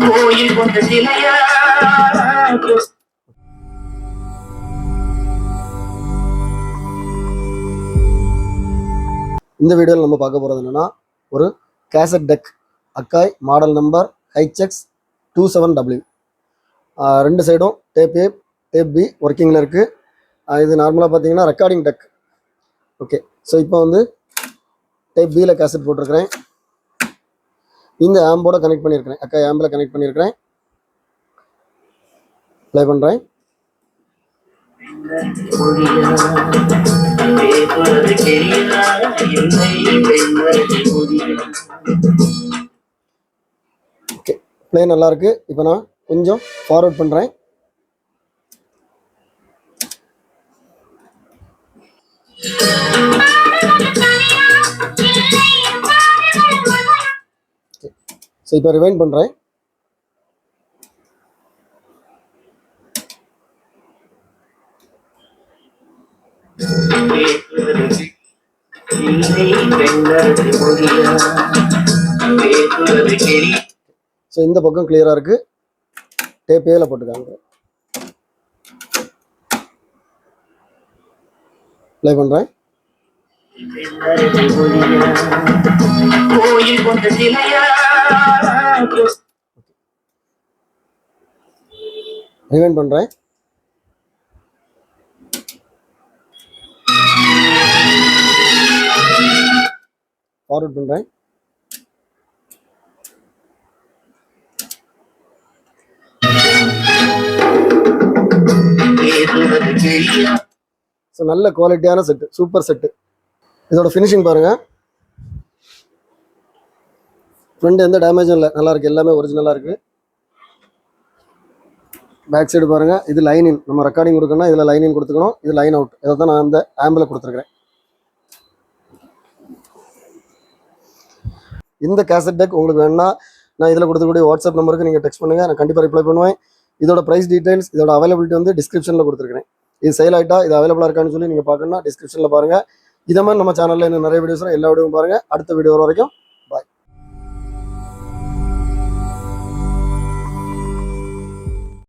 கோயில் கொண்ட சிலையா. இந்த வீடியோவில் நம்ம பார்க்க போகிறது என்னென்னா, ஒரு cassette deck Akai model number HX 27W. ரெண்டு சைடும் டேப் ஏ டேப் பி ஒர்க்கிங்கில் இருக்குது. இது நார்மலாக பார்த்தீங்கன்னா ரெக்கார்டிங் டெக். ஓகே, ஸோ இப்போ வந்து டேப் பியில் கேசட் போட்டிருக்கிறேன். இந்த ஆம்போட கனெக்ட் பண்ணியிருக்கிறேன், அக்கா ஆம்பில் கனெக்ட் பண்ணியிருக்கிறேன். ப்ளே பண்ணுறேன். ஓகே, ப்ளே நல்லா இருக்கு. இப்போ நான் கொஞ்சம் ஃபார்வர்ட் பண்ணுறேன். ஸோ இப்போ ரிவைண்ட் பண்ணுறேன். ஸோ இந்த பக்கம் கிளியராக இருக்கு. டேப் ஏல போட்டுக்காங்க. ப்ளே பண்ணுறேன். ரிவைண்ட் பண்ணுறேன். ஃபார்வர்ட் பண்ணுறேன். ஸோ நல்ல குவாலிட்டியான செட்டு, சூப்பர் செட்டு. இதோட ஃபினிஷிங் பாருங்கள். ஃப்ரண்ட் எந்த டேமேஜும் இல்லை, நல்லா இருக்குது, எல்லாமே ஒரிஜினலாக இருக்குது. பேக் சைடு பாருங்கள். இது லைன் இன், நம்ம ரெக்கார்டிங் கொடுக்கணும்னா இதில் லைன் இன் கொடுத்துக்கணும். இது லைன் அவுட். இதை தான் நான் அந்த ஆம்பில் கொடுத்துருக்குறேன். இந்த கேசட் டெக் உங்களுக்கு வேணும்னா நான் இதில் கொடுத்துக்கூடிய வாட்ஸ்அப் நம்பருக்கு நீங்கள் டெக்ஸ்ட் பண்ணுங்கள், நான் கண்டிப்பாக ரிப்ளை பண்ணுவேன். இதோட ப்ரைஸ் டீட்டெயில்ஸ், இதோட அவைலபிலிட்டி வந்து டிஸ்கிரிப்ஷனில் கொடுத்துருக்கேன். இது சேல் ஆகிட்டா இது அவைலபிளாக இருக்கான்னு சொல்லி நீங்கள் பார்க்கணும்னா டிஸ்கிரிப்ஷனில் பாருங்கள். இதை மாதிரி நம்ம சேனலில் இன்னும் நிறைய வீடியோஸ், எல்லா வீடியோவும் பாருங்கள். அடுத்த வீடியோ வரைக்கும்